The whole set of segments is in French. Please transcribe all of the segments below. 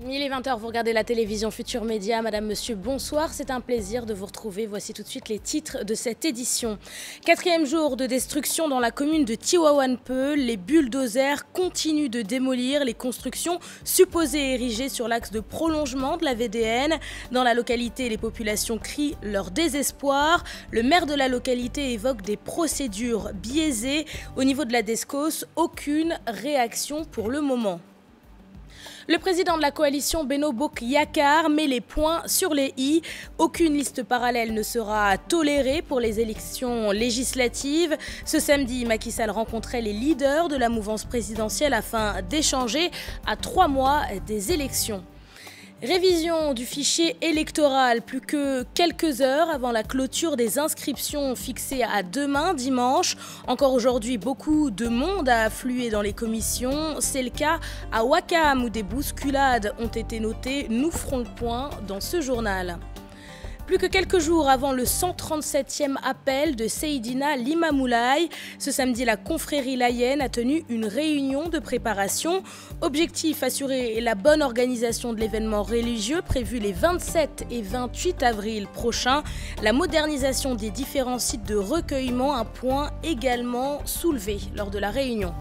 Il est 20 h, vous regardez la télévision Futur Média. Madame, monsieur, bonsoir. C'est un plaisir de vous retrouver. Voici tout de suite les titres de cette édition. 4e jour de destruction dans la commune de Tivaouane-Peulh. Les bulldozers continuent de démolir les constructions supposées érigées sur l'axe de prolongement de la VDN. Dans la localité, les populations crient leur désespoir. Le maire de la localité évoque des procédures biaisées. Au niveau de la DSCOS, aucune réaction pour le moment. Le président de la coalition Benno Bokk Yakaar met les points sur les i. Aucune liste parallèle ne sera tolérée pour les élections législatives. Ce samedi, Macky Sall rencontrait les leaders de la mouvance présidentielle afin d'échanger à 3 mois des élections. Révision du fichier électoral, plus que quelques heures avant la clôture des inscriptions fixées à demain, dimanche. Encore aujourd'hui, beaucoup de monde a afflué dans les commissions. C'est le cas à Ouakam où des bousculades ont été notées. Nous ferons le point dans ce journal. Plus que quelques jours avant le 137e appel de Seydina Limamoulaye, ce samedi, la confrérie layène a tenu une réunion de préparation. Objectif, assurer la bonne organisation de l'événement religieux prévu les 27 et 28 avril prochains. La modernisation des différents sites de recueillement, un point également soulevé lors de la réunion.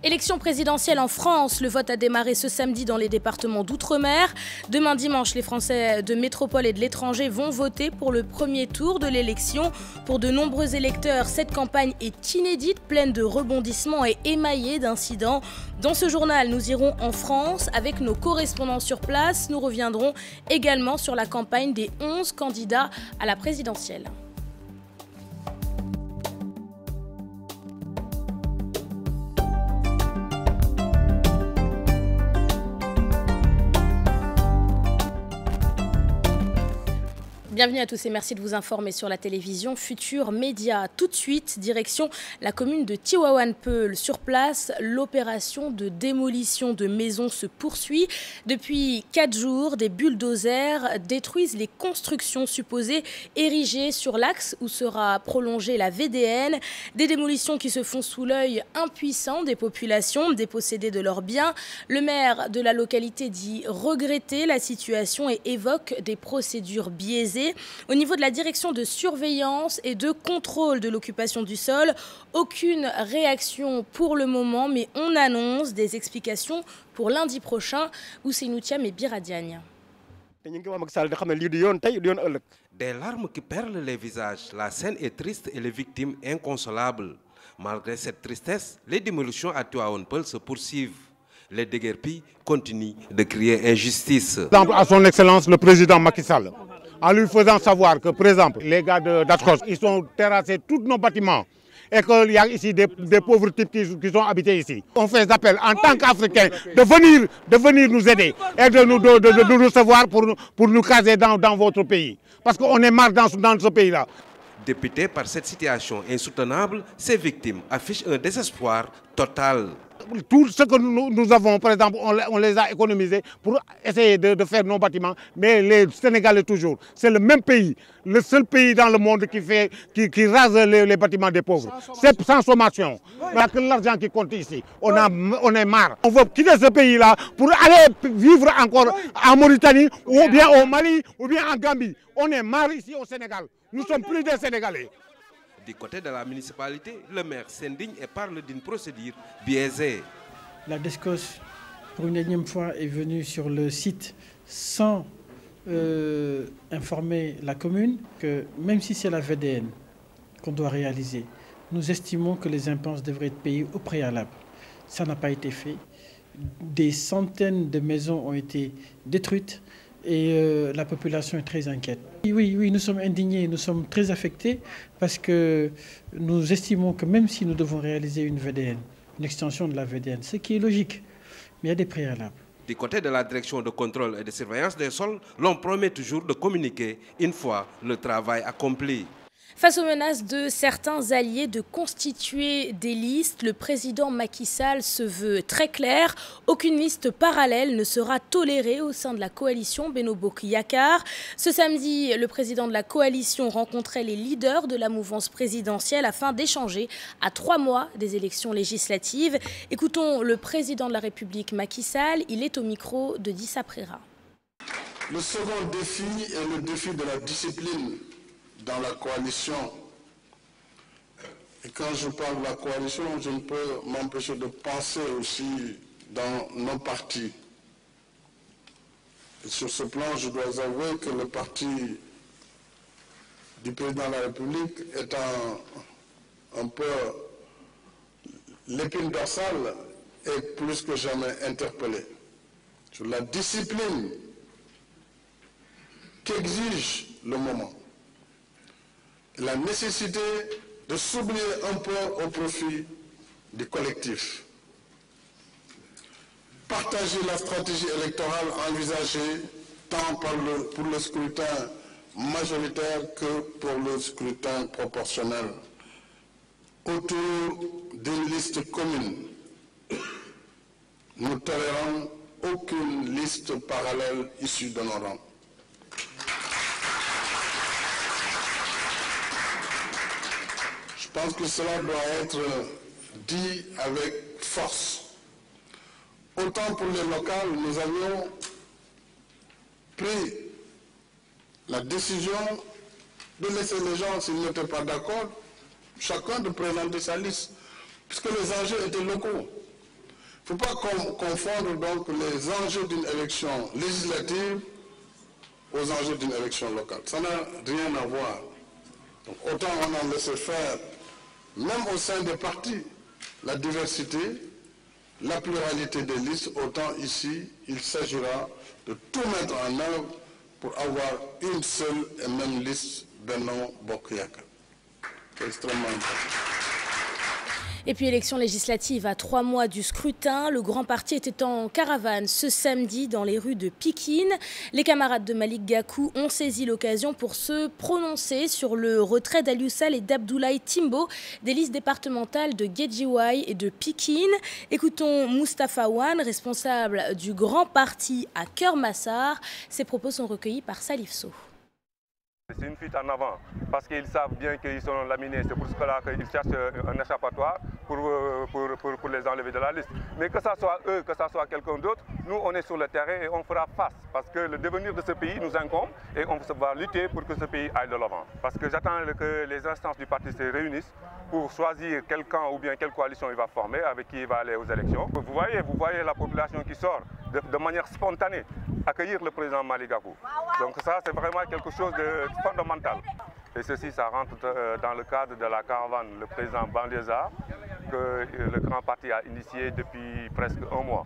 Élection présidentielle en France, le vote a démarré ce samedi dans les départements d'outre-mer. Demain dimanche, les Français de métropole et de l'étranger vont voter pour le premier tour de l'élection. Pour de nombreux électeurs, cette campagne est inédite, pleine de rebondissements et émaillée d'incidents. Dans ce journal, nous irons en France avec nos correspondants sur place. Nous reviendrons également sur la campagne des 11 candidats à la présidentielle. Bienvenue à tous et merci de vous informer sur la télévision Futur Média. Tout de suite, direction la commune de Tivaouane-Peulh. Sur place, l'opération de démolition de maisons se poursuit. Depuis 4 jours, des bulldozers détruisent les constructions supposées érigées sur l'axe où sera prolongée la VDN. Des démolitions qui se font sous l'œil impuissant des populations dépossédées de leurs biens. Le maire de la localité dit regretter la situation et évoque des procédures biaisées. Au niveau de la direction de surveillance et de contrôle de l'occupation du sol, aucune réaction pour le moment, mais on annonce des explications pour lundi prochain. Ousseynou Thiam et Biradiagne. Des larmes qui perlent les visages, la scène est triste et les victimes inconsolables. Malgré cette tristesse, les démolitions à Tivaouane-Peulh se poursuivent. Les déguerpis continuent de crier injustice. À son Excellence le président Macky Sall, en lui faisant savoir que, par exemple, les gars de DSCOS, ils ont terrassé tous nos bâtiments et qu'il y a ici des pauvres types qui sont habités ici. On fait appel en tant qu'Africains de venir nous aider et de nous recevoir pour nous caser dans votre pays. Parce qu'on est marre dans ce pays-là. Dépité par cette situation insoutenable, ces victimes affichent un désespoir total. Tout ce que nous avons, par exemple, on les a économisés pour essayer de faire nos bâtiments. Mais les Sénégalais toujours, c'est le même pays, le seul pays dans le monde qui rase les bâtiments des pauvres. C'est sans sommation. Il n'y a que l'argent qui compte ici. On est marre. On veut quitter ce pays-là pour aller vivre encore en Mauritanie, ou bien au Mali, ou bien en Gambie. On est marre ici au Sénégal. Nous ne sommes plus des Sénégalais. Du côté de la municipalité, le maire s'indigne et parle d'une procédure biaisée. La DSCOS, pour une énième fois, est venue sur le site sans informer la commune que même si c'est la VDN qu'on doit réaliser, nous estimons que les impôts devraient être payés au préalable. Ça n'a pas été fait. Des centaines de maisons ont été détruites. Et la population est très inquiète. Oui, nous sommes indignés, nous sommes très affectés parce que nous estimons que même si nous devons réaliser une VDN, une extension de la VDN, ce qui est logique, mais il y a des préalables. Du côté de la direction de contrôle et de surveillance des sols, l'on promet toujours de communiquer une fois le travail accompli. Face aux menaces de certains alliés de constituer des listes, le président Macky Sall se veut très clair. Aucune liste parallèle ne sera tolérée au sein de la coalition Benno Bokk Yakaar. Ce samedi, le président de la coalition rencontrait les leaders de la mouvance présidentielle afin d'échanger à 3 mois des élections législatives. Écoutons le président de la République Macky Sall, il est au micro de Dissa Prera. Le second défi est le défi de la discipline dans la coalition. Et quand je parle de la coalition, je ne peux m'empêcher de penser aussi dans nos partis. Et sur ce plan, je dois avouer que le parti du président de la République est un peu l'épine dorsale est plus que jamais interpellé sur la discipline qu'exige le moment. La nécessité de s'oublier un peu au profit du collectif. Partager la stratégie électorale envisagée tant pour le scrutin majoritaire que pour le scrutin proportionnel autour d'une liste commune. Nous tolérons aucune liste parallèle issue de nos rangs. Je pense que cela doit être dit avec force. Autant pour les locales, nous avions pris la décision de laisser les gens, s'ils n'étaient pas d'accord, chacun de présenter sa liste, puisque les enjeux étaient locaux. Il ne faut pas confondre donc les enjeux d'une élection législative aux enjeux d'une élection locale. Ça n'a rien à voir. Donc, autant on a laissé faire, même au sein des partis, la diversité, la pluralité des listes, autant ici, il s'agira de tout mettre en œuvre pour avoir une seule et même liste Benno Bokk Yakaar. C'est extrêmement important. Et puis élection législative à 3 mois du scrutin, le grand parti était en caravane ce samedi dans les rues de Pikine. Les camarades de Malick Gakou ont saisi l'occasion pour se prononcer sur le retrait d'Aliou Sall et d'Abdoulaye Timbo des listes départementales de Guédiawaye et de Pikine. Écoutons Moustapha Wane, responsable du grand parti à Keur Massar. Ses propos sont recueillis par Salif Sow. C'est une fuite en avant, parce qu'ils savent bien qu'ils sont laminés, c'est pour cela qu'ils cherchent un échappatoire pour les enlever de la liste. Mais que ce soit eux, que ce soit quelqu'un d'autre, nous on est sur le terrain et on fera face, parce que le devenir de ce pays nous incombe et on va lutter pour que ce pays aille de l'avant. Parce que j'attends que les instances du parti se réunissent pour choisir quel camp ou bien quelle coalition il va former, avec qui il va aller aux élections. Vous voyez la population qui sort de manière spontanée accueillir le président Malick Gakou. Donc ça, c'est vraiment quelque chose de fondamental. Et ceci, ça rentre dans le cadre de la caravane, le président banlieusard, que le grand parti a initié depuis presque 1 mois.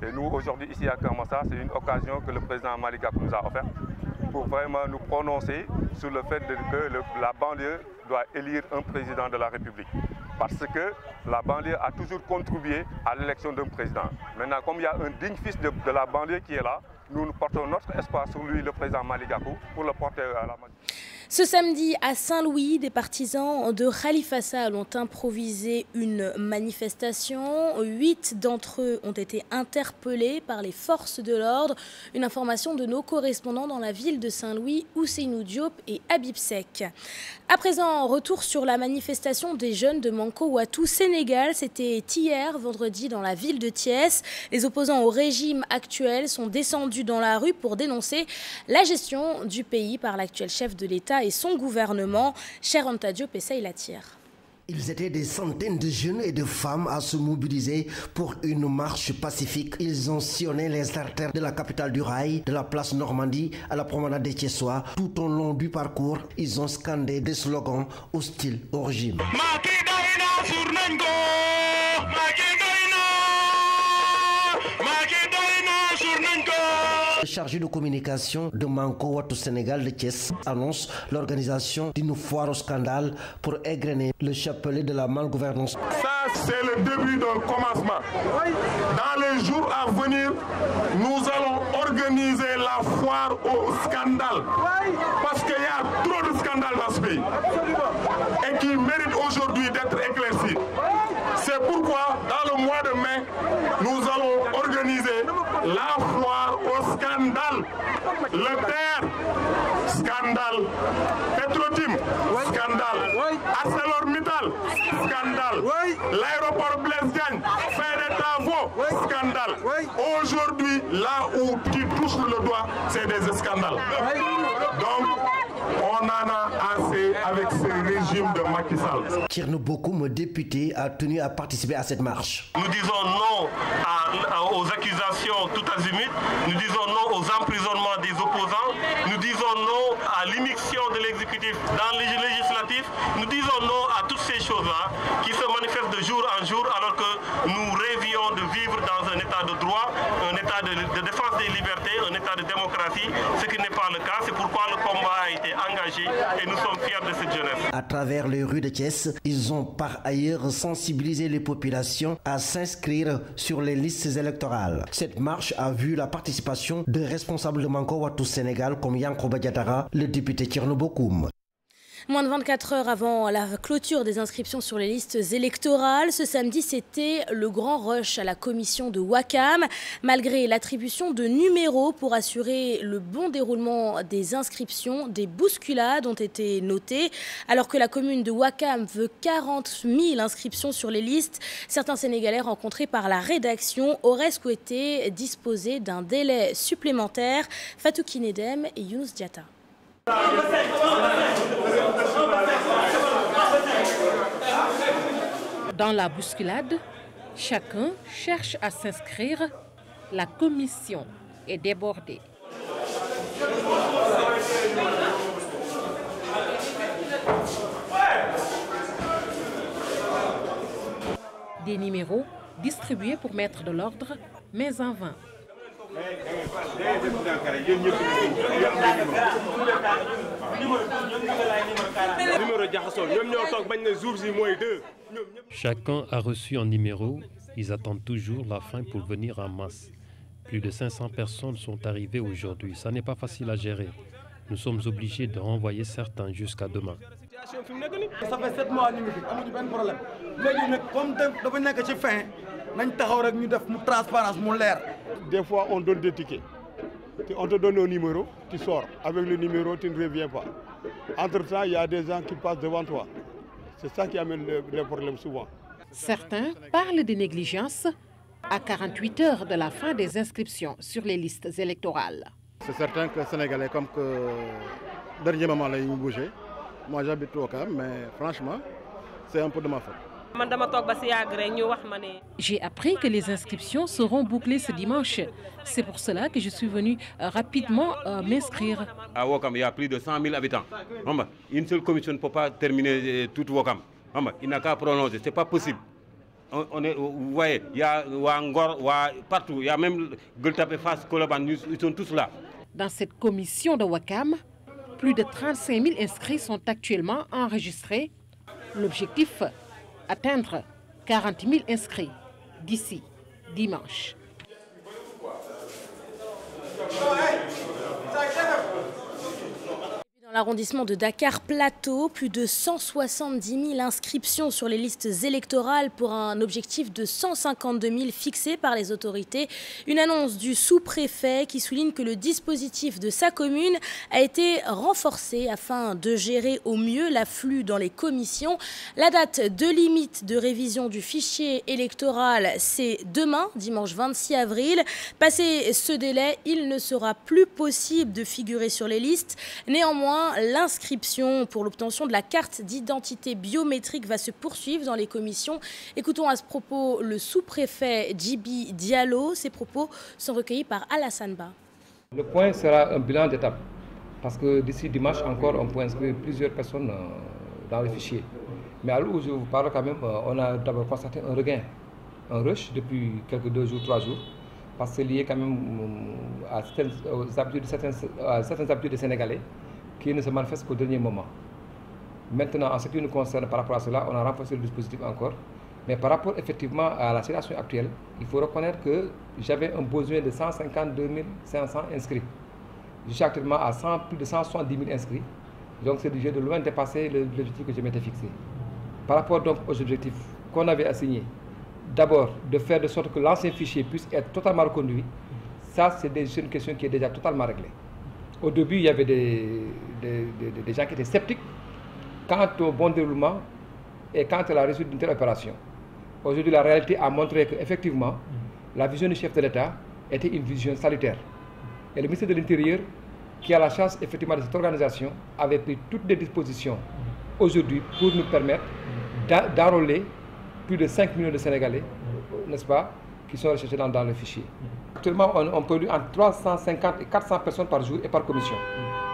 Et nous, aujourd'hui, ici à Keur Massar, c'est une occasion que le président Malick Gakou nous a offerte pour vraiment nous prononcer sur le fait que la banlieue doit élire un président de la République. Parce que la banlieue a toujours contribué à l'élection d'un président. Maintenant, comme il y a un digne fils de la banlieue qui est là, nous portons notre espoir sur lui, le président Malick Gakou, pour le porter à la majorité. Ce samedi, à Saint-Louis, des partisans de Khalifa Sall ont improvisé une manifestation. 8 d'entre eux ont été interpellés par les forces de l'ordre. Une information de nos correspondants dans la ville de Saint-Louis, Ousseynou Diop et Habib Seck. À présent, retour sur la manifestation des jeunes de Manko Watou, Sénégal. C'était hier, vendredi, dans la ville de Thiès. Les opposants au régime actuel sont descendus dans la rue pour dénoncer la gestion du pays par l'actuel chef de l'État et son gouvernement. Cher Anta Diop et Sey Latire. Ils étaient des centaines de jeunes et de femmes à se mobiliser pour une marche pacifique. Ils ont sillonné les artères de la capitale du rail, de la place Normandie à la promenade des Thiessois. Tout au long du parcours, ils ont scandé des slogans hostiles au régime. chargé de communication de Manko Wattu Sénégal de Thiès annonce l'organisation d'une foire au scandale pour égrener le chapelet de la malgouvernance. Ça, c'est le début d'un commencement. Dans les jours à venir, nous allons organiser la foire au scandale. Parce qu'il y a trop de scandales dans ce pays et qui méritent aujourd'hui d'être éclaircis. C'est pourquoi, dans le mois de mai, nous allons organiser la foire au scandale. Le TER, scandale. Petrotim, scandale. ArcelorMittal, scandale. L'aéroport Blaise Diagne, fin des travaux, scandale. Aujourd'hui, là où tu touches le doigt, c'est des scandales. Donc, on en a assez avec ce régime de Macky Sall. Thierno Bokoum, député, a tenu à participer à cette marche. Nous disons non aux accusations tout azimut, nous disons non aux emprisonnements des opposants, nous disons non à l'immixtion de l'exécutif dans les législatifs, nous disons non à toutes ces choses-là qui se manifestent de jour en jour alors que nous rêvions de vivre dans un état de droit, un état de défense des libertés, un état de démocratie, ce qui n'est pas le cas. C'est pourquoi le combat a été engagé et nous sommes fiers de cette jeunesse. À travers les rues de Thiès, ils ont par ailleurs sensibilisé les populations à s'inscrire sur les listes électorales. Cette marche a vu la participation de responsables de Manko Wattu Sénégal comme Yankhoba Diattara, le député Thierno Bokoum. Moins de 24 heures avant la clôture des inscriptions sur les listes électorales, ce samedi, c'était le grand rush à la commission de Ouakam. Malgré l'attribution de numéros pour assurer le bon déroulement des inscriptions, des bousculades ont été notées. Alors que la commune de Ouakam veut 40 000 inscriptions sur les listes, certains Sénégalais rencontrés par la rédaction auraient souhaité disposer d'un délai supplémentaire. Fatou Kinedem et Younous Diatta. Dans la bousculade, chacun cherche à s'inscrire. La commission est débordée. Des numéros distribués pour mettre de l'ordre, mais en vain. Chacun a reçu un numéro. Ils attendent toujours la fin pour venir en masse. Plus de 500 personnes sont arrivées aujourd'hui. Ça n'est pas facile à gérer. Nous sommes obligés de renvoyer certains jusqu'à demain. Ça fait 7 mois ñu ngi fi amuñu benn problème léegi nag comme dafa nekk ci fin nañ taxaw rek ñu def mu transparence mu leer. Des fois on donne des tickets. On te donne un numéro, tu sors. Avec le numéro, tu ne reviens pas. Entre-temps, il y a des gens qui passent devant toi. C'est ça qui amène les problèmes souvent. Certains parlent de négligence à 48 heures de la fin des inscriptions sur les listes électorales. C'est certain que les Sénégalais, comme que dernier moment, là, ils ont bougé. Moi, j'habite au Ouakam, mais franchement, c'est un peu de ma faute. J'ai appris que les inscriptions seront bouclées ce dimanche. C'est pour cela que je suis venu rapidement m'inscrire. À Ouakam, il y a plus de 100 000 habitants. Une seule commission ne peut pas terminer tout Ouakam. Il n'a qu'à prolonger, ce n'est pas possible. Vous voyez, il y a Ngor, partout, il y a même Gueltapé, Fass, Koloban, ils sont tous là. Dans cette commission de Ouakam, plus de 35 000 inscrits sont actuellement enregistrés. L'objectif, atteindre 40 000 inscrits d'ici dimanche. Dans l'arrondissement de Dakar-Plateau, plus de 170 000 inscriptions sur les listes électorales pour un objectif de 152 000 fixé par les autorités. Une annonce du sous-préfet qui souligne que le dispositif de sa commune a été renforcé afin de gérer au mieux l'afflux dans les commissions. La date de limite de révision du fichier électoral, c'est demain, dimanche 26 avril. Passé ce délai, il ne sera plus possible de figurer sur les listes. Néanmoins, l'inscription pour l'obtention de la carte d'identité biométrique va se poursuivre dans les commissions. Écoutons à ce propos le sous-préfet Djibi Diallo. Ces propos sont recueillis par Alassane Ba. Le point sera un bilan d'étape parce que d'ici dimanche encore, on peut inscrire plusieurs personnes dans le fichier. Mais à l'heure où je vous parle quand même, on a d'abord constaté un regain, un rush depuis quelques 2 jours, 3 jours. parce que c'est lié quand même à certaines habitudes des Sénégalais qui ne se manifestent qu'au dernier moment. Maintenant, en ce qui nous concerne par rapport à cela, on a renforcé le dispositif encore. Mais par rapport effectivement à la situation actuelle, il faut reconnaître que j'avais un besoin de 152 500 inscrits. Je suis actuellement à plus de 170 000 inscrits. Donc c'est de loin dépasser l'objectif que je m'étais fixé. Par rapport donc aux objectifs qu'on avait assignés, d'abord de faire de sorte que l'ancien fichier puisse être totalement reconduit, ça c'est une question qui est déjà totalement réglée. Au début, il y avait des gens qui étaient sceptiques quant au bon déroulement et quant à la réussite d'une telle opération. Aujourd'hui, la réalité a montré qu'effectivement, la vision du chef de l'État était une vision salutaire. Et le ministère de l'Intérieur, qui a la charge effectivement de cette organisation, avait pris toutes les dispositions aujourd'hui pour nous permettre d'enrôler plus de 5 millions de Sénégalais, n'est-ce pas, qui sont recherchés dans le fichier. Actuellement, on produit entre 350 et 400 personnes par jour et par commission.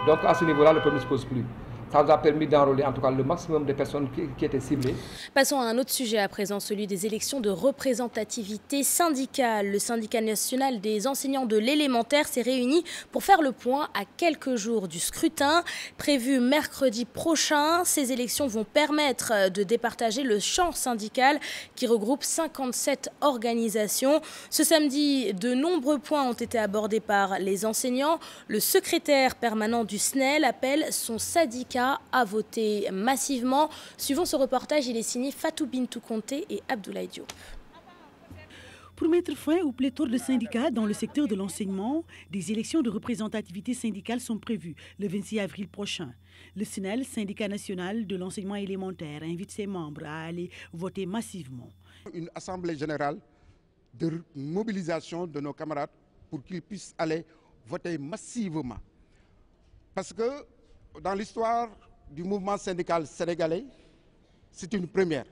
Donc à ce niveau-là, le problème ne se pose plus. Ça nous a permis d'enrôler en tout cas le maximum de personnes qui étaient ciblées. Passons à un autre sujet à présent, celui des élections de représentativité syndicale. Le syndicat national des enseignants de l'élémentaire s'est réuni pour faire le point à quelques jours du scrutin. Prévu mercredi prochain, ces élections vont permettre de départager le champ syndical qui regroupe 57 organisations. Ce samedi, de nombreux points ont été abordés par les enseignants. Le secrétaire permanent du SNEL appelle son syndicat à voter massivement. Suivant ce reportage, il est signé Fatou Bintou Conté et Abdoulaye Diop. Pour mettre fin au pléthore de syndicats dans le secteur de l'enseignement, des élections de représentativité syndicale sont prévues le 26 avril prochain. Le SNEL, syndicat national de l'enseignement élémentaire, invite ses membres à aller voter massivement. Une assemblée générale de mobilisation de nos camarades pour qu'ils puissent aller voter massivement. Parce que dans l'histoire du mouvement syndical sénégalais, c'est une première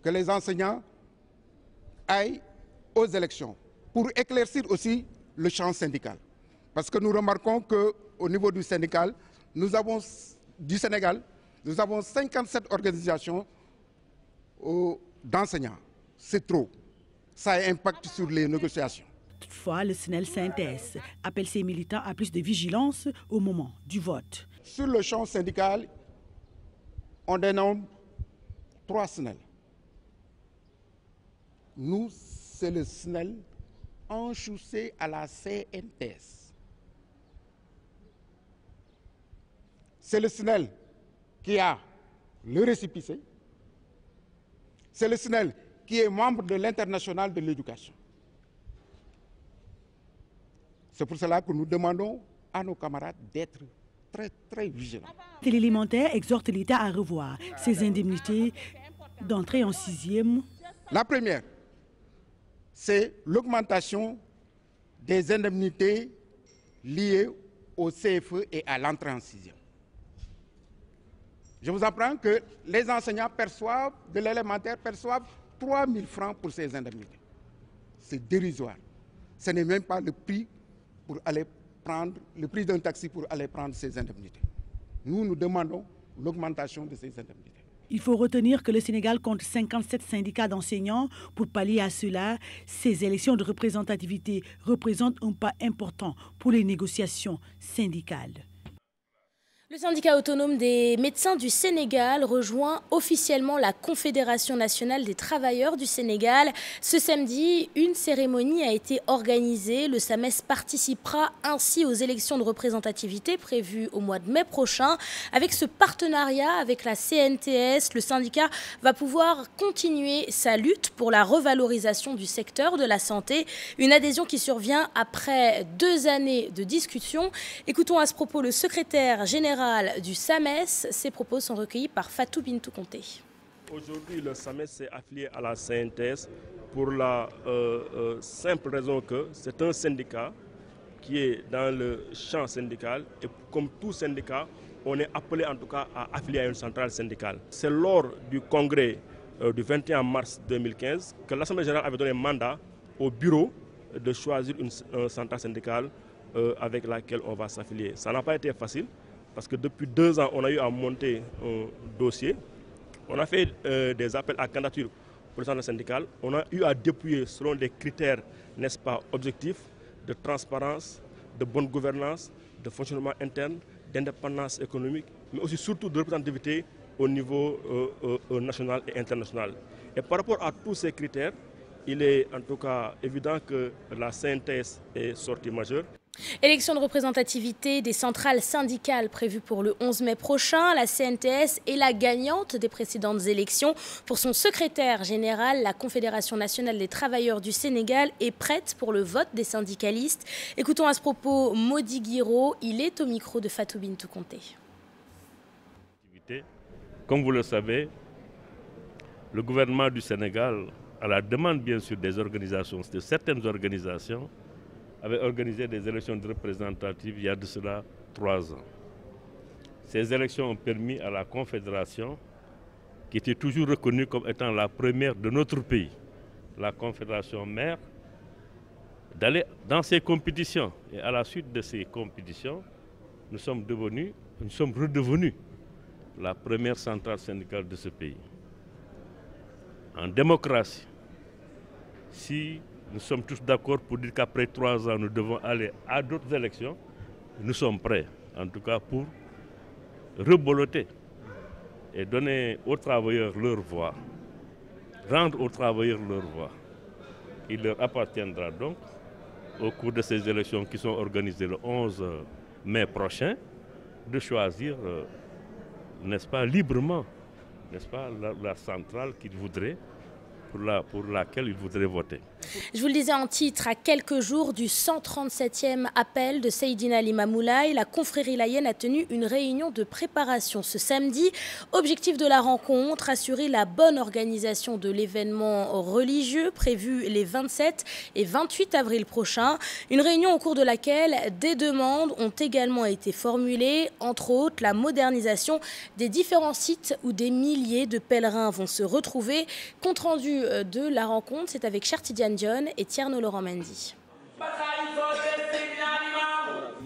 que les enseignants aillent aux élections pour éclaircir aussi le champ syndical. Parce que nous remarquons qu'au niveau du syndical, nous avons 57 organisations d'enseignants. C'est trop. Ça a un impact sur les négociations. Toutefois, le SNEL synthèse appelle ses militants à plus de vigilance au moment du vote. Sur le champ syndical, on dénombre 3 SNEL. Nous, c'est le SNEL enchoussé à la CNTS. C'est le SNEL qui a le récépissé. C'est le SNEL qui est membre de l'International de l'éducation. C'est pour cela que nous demandons à nos camarades d'être très vigilants. L'élémentaire exhorte l'État à revoir ses indemnités d'entrée en 6e. La première, c'est l'augmentation des indemnités liées au CFE et à l'entrée en 6e. Je vous apprends que les enseignants de l'élémentaire perçoivent 3 000 francs pour ces indemnités. C'est dérisoire. Ce n'est même pas le prix d'un taxi pour aller prendre ces indemnités. Nous demandons l'augmentation de ces indemnités. Il faut retenir que le Sénégal compte 57 syndicats d'enseignants. Pour pallier à cela, ces élections de représentativité représentent un pas important pour les négociations syndicales. Le syndicat autonome des médecins du Sénégal rejoint officiellement la Confédération nationale des travailleurs du Sénégal. Ce samedi, une cérémonie a été organisée. Le SAMES participera ainsi aux élections de représentativité prévues au mois de mai prochain. Avec ce partenariat avec la CNTS, le syndicat va pouvoir continuer sa lutte pour la revalorisation du secteur de la santé. Une adhésion qui survient après 2 années de discussion. Écoutons à ce propos le secrétaire général du SAMES. Ces propos sont recueillis par Fatou Bintou Conté. Aujourd'hui, le SAMES s'est affilié à la CNTS pour la simple raison que c'est un syndicat qui est dans le champ syndical et comme tout syndicat, on est appelé en tout cas à affilier à une centrale syndicale. C'est lors du congrès du 21 mars 2015 que l'Assemblée générale avait donné mandat au bureau de choisir une centrale syndicale avec laquelle on va s'affilier. Ça n'a pas été facile. Parce que depuis 2 ans, on a eu à monter un dossier. On a fait des appels à candidature pour le centre syndical. On a eu à déployer selon des critères, n'est-ce pas, objectifs, de transparence, de bonne gouvernance, de fonctionnement interne, d'indépendance économique, mais aussi surtout de représentativité au niveau national et international. Et par rapport à tous ces critères, il est en tout cas évident que la CNTS est sortie majeure. Élection de représentativité des centrales syndicales prévues pour le 11 mai prochain. La CNTS est la gagnante des précédentes élections. Pour son secrétaire général, la Confédération nationale des travailleurs du Sénégal est prête pour le vote des syndicalistes. Écoutons à ce propos Modi Guiro. Il est au micro de Fatou Bintou Conté. Comme vous le savez, le gouvernement du Sénégal, à la demande bien sûr des organisations, de certaines organisations, avait organisé des élections représentatives il y a de cela 3 ans. Ces élections ont permis à la Confédération, qui était toujours reconnue comme étant la première de notre pays, la Confédération mère, d'aller dans ces compétitions. Et à la suite de ces compétitions, nous sommes redevenus la première centrale syndicale de ce pays. En démocratie, si nous sommes tous d'accord pour dire qu'après 3 ans, nous devons aller à d'autres élections, nous sommes prêts, en tout cas pour reboloter et donner aux travailleurs leur voix, rendre aux travailleurs leur voix. Il leur appartiendra donc, au cours de ces élections qui sont organisées le 11 mai prochain, de choisir, n'est-ce pas, librement, n'est-ce pas, la centrale qu'ils voudraient, pour laquelle ils voudraient voter. Je vous le disais en titre, à quelques jours du 137e appel de Seydina Limamoulaye, la confrérie layène a tenu une réunion de préparation ce samedi. Objectif de la rencontre, assurer la bonne organisation de l'événement religieux prévu les 27 et 28 avril prochains. Une réunion au cours de laquelle des demandes ont également été formulées, entre autres la modernisation des différents sites où des milliers de pèlerins vont se retrouver. Compte rendu de la rencontre, c'est avec Chartidiane John et Tierno Laurent Mendy.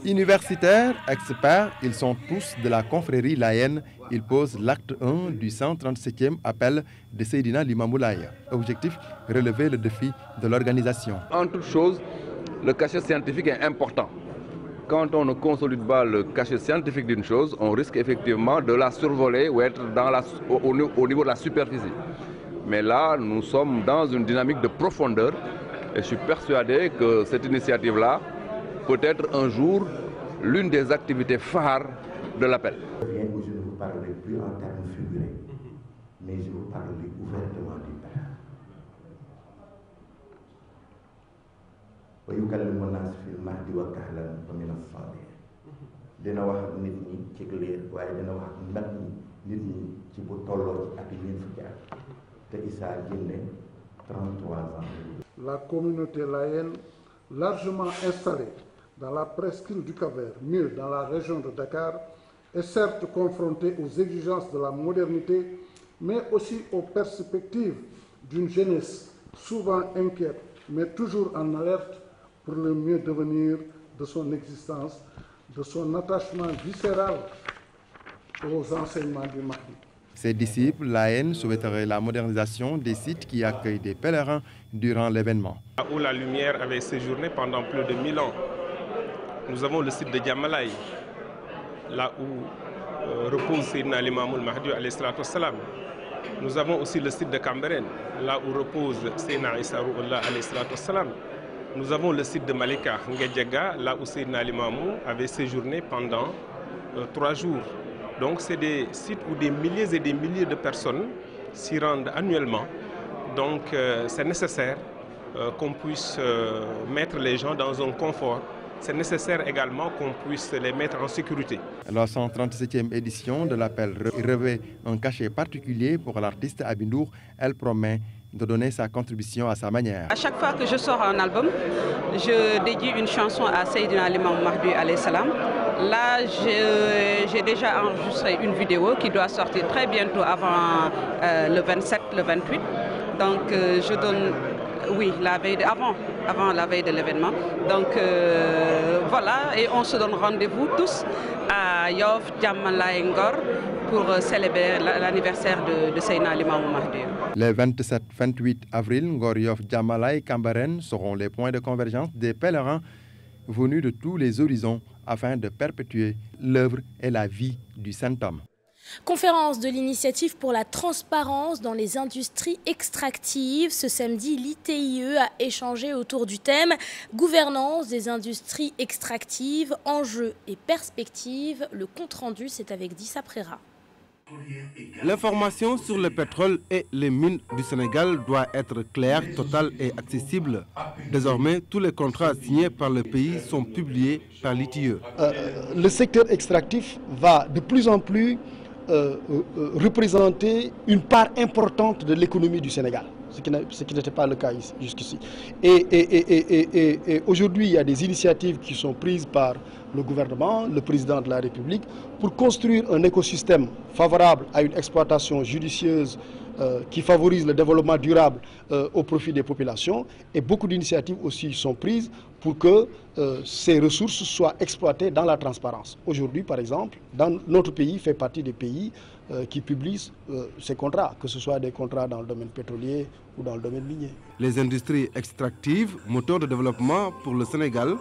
Universitaires, experts, ils sont tous de la confrérie layène. Ils posent l'acte 1 du 137e appel de Seydina Limamoulaye. Objectif, relever le défi de l'organisation. En toute chose, le cachet scientifique est important. Quand on ne consolide pas le cachet scientifique d'une chose, on risque effectivement de la survoler ou être au niveau de la superficie. Mais là, nous sommes dans une dynamique de profondeur et je suis persuadé que cette initiative-là peut être un jour l'une des activités phares de l'appel. Je ne vous parlerai plus en termes figurés, mais je vous parlerai ouvertement du Père. dina wax ak nit ñi ci leer waaye dina wax ak ndat ñi nit ñi ci bu tolloo ci at ñeent fukki at te Issa génne 33 ans. La communauté layène, largement installée dans la presqu'île du Cap-Vert, mieux dans la région de Dakar, est certes confrontée aux exigences de la modernité, mais aussi aux perspectives d'une jeunesse souvent inquiète, mais toujours en alerte pour le mieux devenir de son existence, de son attachement viscéral aux enseignements du Mahdi. Ses disciples, l'AN, souhaiteraient la modernisation des sites qui accueillent des pèlerins durant l'événement. Là où la lumière avait séjourné pendant plus de 1000 ans, nous avons le site de Djamalaï, là où repose Seydina Limamoul Mahdi alayhi salatu wassalam. Nous avons aussi le site de Cambérène, là où repose Seydina Issa Rouhoullah alayhi salatu wassalam. Nous avons le site de Malika, Ngedjaga, là où Seydina Limamou avait séjourné pendant 3 jours. Donc c'est des sites où des milliers et des milliers de personnes s'y rendent annuellement. Donc c'est nécessaire qu'on puisse mettre les gens dans un confort. C'est nécessaire également qu'on puisse les mettre en sécurité. La 137e édition de l'appel revêt un cachet particulier pour l'artiste Abindour. Elle promet de donner sa contribution à sa manière. À chaque fois que je sors un album, je dédie une chanson à Seydina Limamoul Mahdi alayhi salam. Là, j'ai déjà enregistré une vidéo qui doit sortir très bientôt avant le 27, le 28. Donc je donne Oui, la veille avant la veille de l'événement. Donc voilà, et on se donne rendez-vous tous à Yoff, Diamalaye, Ngor pour célébrer l'anniversaire de Seydina Limamou Mahdi. Les 27-28 avril, Ngor, Yoff, Diamalaye, Cambérène seront les points de convergence des pèlerins venus de tous les horizons afin de perpétuer l'œuvre et la vie du Saint-Homme. Conférence de l'initiative pour la transparence dans les industries extractives. Ce samedi, l'ITIE a échangé autour du thème « Gouvernance des industries extractives, enjeux et perspectives ». Le compte-rendu, c'est avec Dissa Préra. L'information sur le pétrole et les mines du Sénégal doit être claire, totale et accessible. Désormais, tous les contrats signés par le pays sont publiés par l'ITIE. Le secteur extractif va de plus en plus représenter une part importante de l'économie du Sénégal, ce qui n'était pas le cas jusqu'ici. Et aujourd'hui, il y a des initiatives qui sont prises par le gouvernement, le président de la République, pour construire un écosystème favorable à une exploitation judicieuse qui favorise le développement durable au profit des populations. Et beaucoup d'initiatives aussi sont prises pour que ces ressources soient exploitées dans la transparence. Aujourd'hui, par exemple, notre pays fait partie des pays qui publient ces contrats, que ce soit des contrats dans le domaine pétrolier ou dans le domaine minier. Les industries extractives, moteur de développement pour le Sénégal,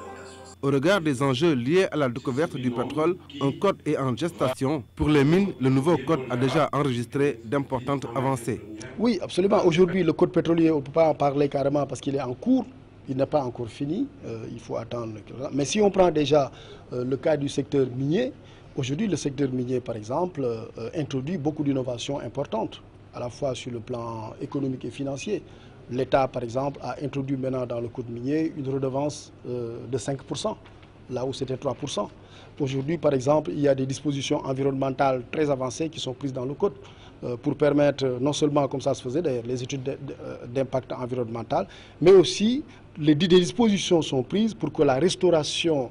au regard des enjeux liés à la découverte du pétrole, un code est en gestation. Pour les mines, le nouveau code a déjà enregistré d'importantes avancées. Oui, absolument. Aujourd'hui, le code pétrolier, on ne peut pas en parler carrément parce qu'il est en cours. Il n'est pas encore fini. Il faut attendre. Mais si on prend déjà le cas du secteur minier, aujourd'hui, le secteur minier, par exemple, introduit beaucoup d'innovations importantes, à la fois sur le plan économique et financier. L'État, par exemple, a introduit maintenant dans le code minier une redevance de 5%, là où c'était 3%. Aujourd'hui, par exemple, il y a des dispositions environnementales très avancées qui sont prises dans le code pour permettre, non seulement comme ça se faisait d'ailleurs, les études d'impact environnemental, mais aussi des dispositions sont prises pour que la restauration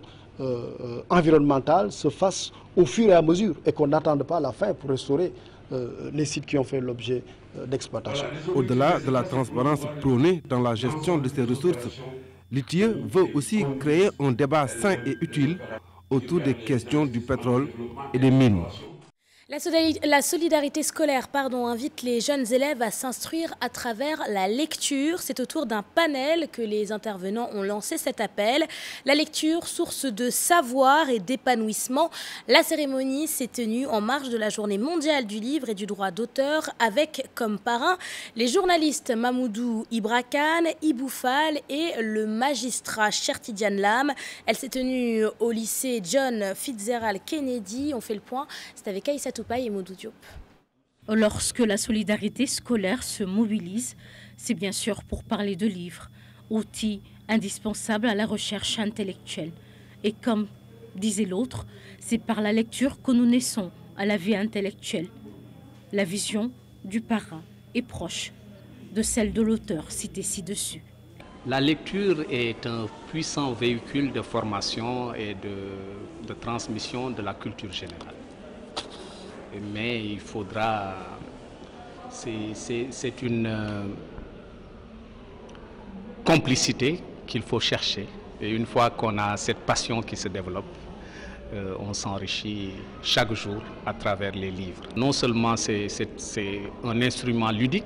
environnementale se fasse au fur et à mesure et qu'on n'attende pas la fin pour restaurer les sites qui ont fait l'objet d'exploitation. Au-delà de la transparence prônée dans la gestion de ces ressources, l'ITIE veut aussi créer un débat sain et utile autour des questions du pétrole et des mines. La solidarité scolaire invite les jeunes élèves à s'instruire à travers la lecture. C'est autour d'un panel que les intervenants ont lancé cet appel. La lecture, source de savoir et d'épanouissement. La cérémonie s'est tenue en marge de la Journée mondiale du livre et du droit d'auteur avec comme parrain les journalistes Mamoudou Ibra Kane, Ibou Fall et le magistrat Chertidiane Lam. Elle s'est tenue au lycée John Fitzgerald Kennedy. On fait le point. C'est avec Aïssa et Modou Diop. Lorsque la solidarité scolaire se mobilise, c'est bien sûr pour parler de livres, outils indispensables à la recherche intellectuelle. Et comme disait l'autre, c'est par la lecture que nous naissons à la vie intellectuelle. La vision du parrain est proche de celle de l'auteur cité ci-dessus. La lecture est un puissant véhicule de formation et de transmission de la culture générale. Mais il faudra, c'est une complicité qu'il faut chercher. Et une fois qu'on a cette passion qui se développe, on s'enrichit chaque jour à travers les livres. Non seulement c'est un instrument ludique,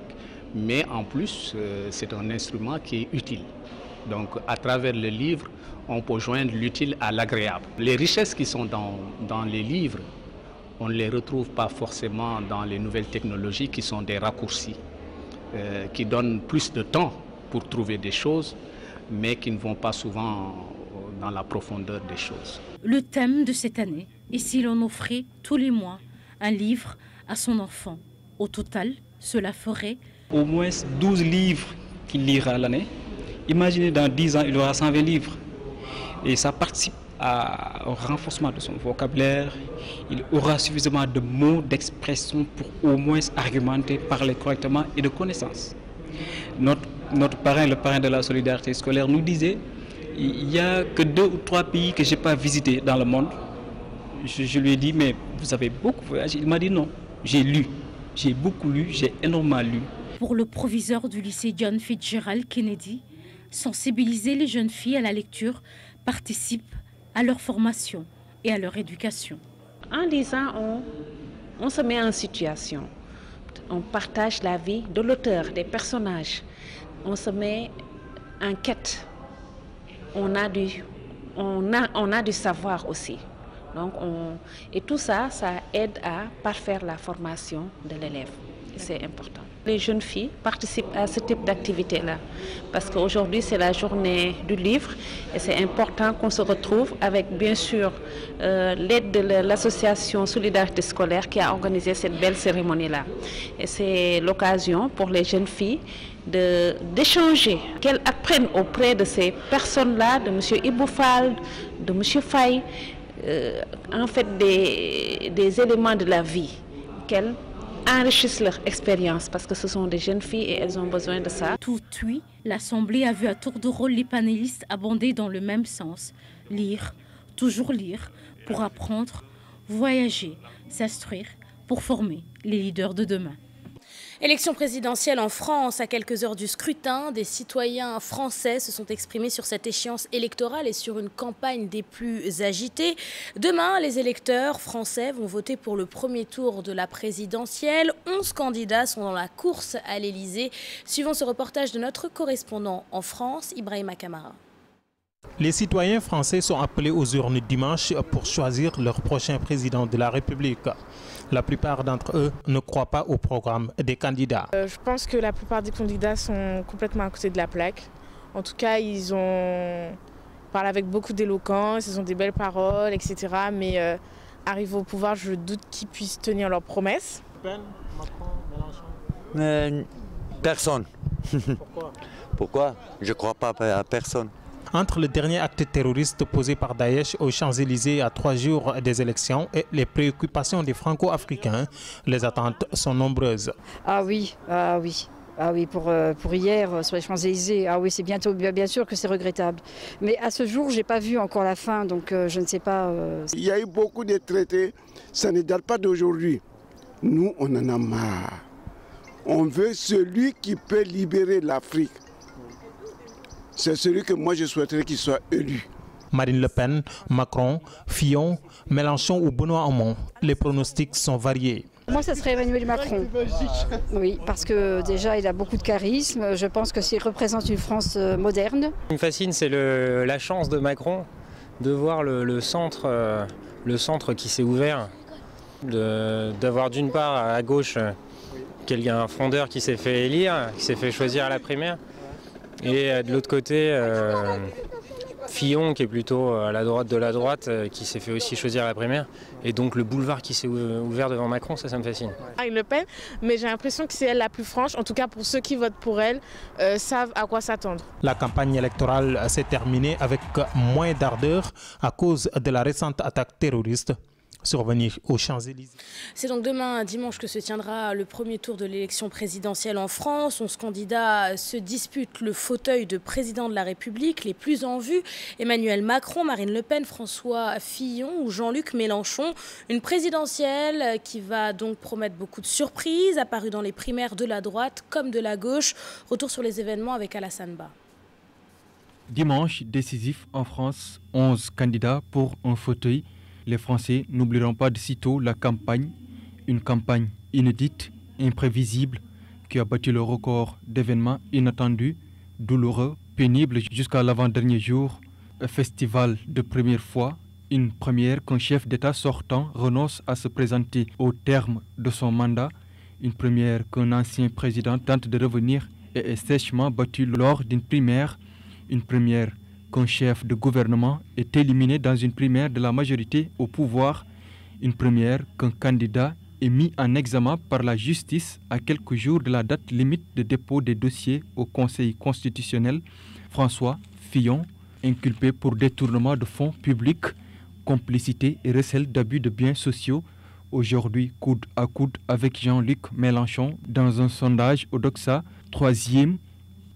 mais en plus c'est un instrument qui est utile. Donc à travers le livre, on peut joindre l'utile à l'agréable. Les richesses qui sont dans les livres, on ne les retrouve pas forcément dans les nouvelles technologies qui sont des raccourcis, qui donnent plus de temps pour trouver des choses, mais qui ne vont pas souvent dans la profondeur des choses. Le thème de cette année est si l'on offrait tous les mois un livre à son enfant. Au total, cela ferait au moins 12 livres qu'il lira à l'année. Imaginez dans 10 ans, il aura 120 livres. Et ça participe au renforcement de son vocabulaire. Il aura suffisamment de mots, d'expressions pour au moins argumenter, parler correctement et de connaissances. Notre parrain, le parrain de la solidarité scolaire, nous disait il n'y a que 2 ou 3 pays que je n'ai pas visités dans le monde. Je lui ai dit, mais vous avez beaucoup voyagé. Il m'a dit non, j'ai lu. J'ai beaucoup lu, j'ai énormément lu. Pour le proviseur du lycée John Fitzgerald Kennedy, sensibiliser les jeunes filles à la lecture participe à leur formation et à leur éducation. En lisant, on se met en situation. On partage la vie de l'auteur, des personnages. On se met en quête. On a du savoir aussi. Donc et tout ça, ça aide à parfaire la formation de l'élève. C'est important. Les jeunes filles participent à ce type d'activité-là parce qu'aujourd'hui c'est la journée du livre et c'est important qu'on se retrouve avec bien sûr l'aide de l'association Solidarité Scolaire qui a organisé cette belle cérémonie-là. Et c'est l'occasion pour les jeunes filles d'échanger, qu'elles apprennent auprès de ces personnes-là, de M. Iboufal, de M. Faye, en fait des éléments de la vie qu'elles enrichissent leur expérience parce que ce sont des jeunes filles et elles ont besoin de ça. Tout de suite, l'Assemblée a vu à tour de rôle les panélistes abonder dans le même sens. Lire, toujours lire, pour apprendre, voyager, s'instruire, pour former les leaders de demain. Élection présidentielle en France, à quelques heures du scrutin, des citoyens français se sont exprimés sur cette échéance électorale et sur une campagne des plus agitées. Demain, les électeurs français vont voter pour le premier tour de la présidentielle. 11 candidats sont dans la course à l'Elysée. Suivons ce reportage de notre correspondant en France, Ibrahima Kamara. Les citoyens français sont appelés aux urnes dimanche pour choisir leur prochain président de la République. La plupart d'entre eux ne croient pas au programme des candidats. Je pense que la plupart des candidats sont complètement à côté de la plaque. En tout cas, ils ont parlé avec beaucoup d'éloquence, ils ont des belles paroles, etc. Mais arrivés au pouvoir, je doute qu'ils puissent tenir leurs promesses. Le Pen, Macron, Mélenchon. Personne. Pourquoi? Je ne crois pas à personne. Entre le dernier acte terroriste posé par Daesh aux Champs-Élysées à 3 jours des élections et les préoccupations des Franco-Africains, les attentes sont nombreuses. Ah oui, pour hier sur les Champs-Élysées, ah oui, c'est bientôt, bien sûr que c'est regrettable. Mais à ce jour, je n'ai pas vu encore la fin, donc je ne sais pas. Il y a eu beaucoup de traités, ça ne date pas d'aujourd'hui. Nous, on en a marre. On veut celui qui peut libérer l'Afrique. C'est celui que moi je souhaiterais qu'il soit élu. Marine Le Pen, Macron, Fillon, Mélenchon ou Benoît Hamon, les pronostics sont variés. Moi, ça serait Emmanuel Macron. Oui, parce que déjà, il a beaucoup de charisme. Je pense que s'il représente une France moderne. Ce qui me fascine, c'est la chance de Macron de voir le centre qui s'est ouvert, d'avoir d'une part à gauche un frondeur qui s'est fait élire, qui s'est fait choisir à la primaire. Et de l'autre côté, Fillon, qui est plutôt à la droite de la droite, qui s'est fait aussi choisir à la primaire. Et donc le boulevard qui s'est ouvert devant Macron, ça me fascine. Marine Le Pen, mais j'ai l'impression que c'est elle la plus franche. En tout cas, pour ceux qui votent pour elle, savent à quoi s'attendre. La campagne électorale s'est terminée avec moins d'ardeur à cause de la récente attaque terroriste survenir aux Champs-Élysées. C'est donc demain, dimanche, que se tiendra le premier tour de l'élection présidentielle en France. 11 candidats se disputent le fauteuil de président de la République. Les plus en vue, Emmanuel Macron, Marine Le Pen, François Fillon ou Jean-Luc Mélenchon. Une présidentielle qui va donc promettre beaucoup de surprises, apparues dans les primaires de la droite comme de la gauche. Retour sur les événements avec Alassane Ba. Dimanche décisif en France, 11 candidats pour un fauteuil. Les Français n'oublieront pas de sitôt la campagne, une campagne inédite, imprévisible, qui a battu le record d'événements inattendus, douloureux, pénibles jusqu'à l'avant-dernier jour. Un festival de première fois, une première qu'un chef d'État sortant renonce à se présenter au terme de son mandat, une première qu'un ancien président tente de revenir et est sèchement battu lors d'une primaire, une première qu'un chef de gouvernement est éliminé dans une primaire de la majorité au pouvoir, une première qu'un candidat est mis en examen par la justice à quelques jours de la date limite de dépôt des dossiers au Conseil constitutionnel. François Fillon, inculpé pour détournement de fonds publics, complicité et recel d'abus de biens sociaux, aujourd'hui coude à coude avec Jean-Luc Mélenchon dans un sondage au Doxa, troisième.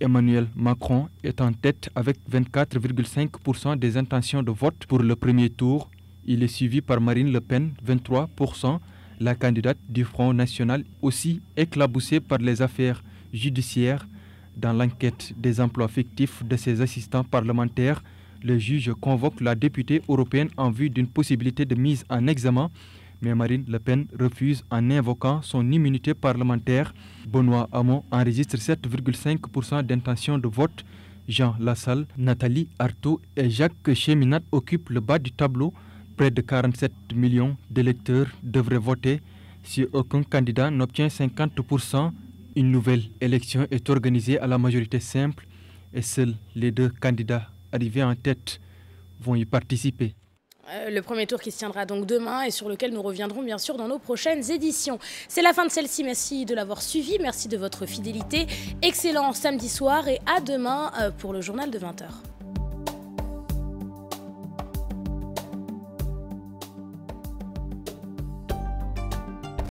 Emmanuel Macron est en tête avec 24,5% des intentions de vote pour le premier tour. Il est suivi par Marine Le Pen, 23%, la candidate du Front National, aussi éclaboussée par les affaires judiciaire. Dans l'enquête des emplois fictifs de ses assistants parlementaires, le juge convoque la députée européenne en vue d'une possibilité de mise en examen. Mais Marine Le Pen refuse en invoquant son immunité parlementaire. Benoît Hamon enregistre 7,5% d'intention de vote. Jean Lassalle, Nathalie Arthaud et Jacques Cheminade occupent le bas du tableau. Près de 47 millions d'électeurs devraient voter. Si aucun candidat n'obtient 50%, une nouvelle élection est organisée à la majorité simple et seuls les deux candidats arrivés en tête vont y participer. Le premier tour qui se tiendra donc demain et sur lequel nous reviendrons bien sûr dans nos prochaines éditions. C'est la fin de celle-ci, merci de l'avoir suivi, merci de votre fidélité. Excellent samedi soir et à demain pour le journal de 20h.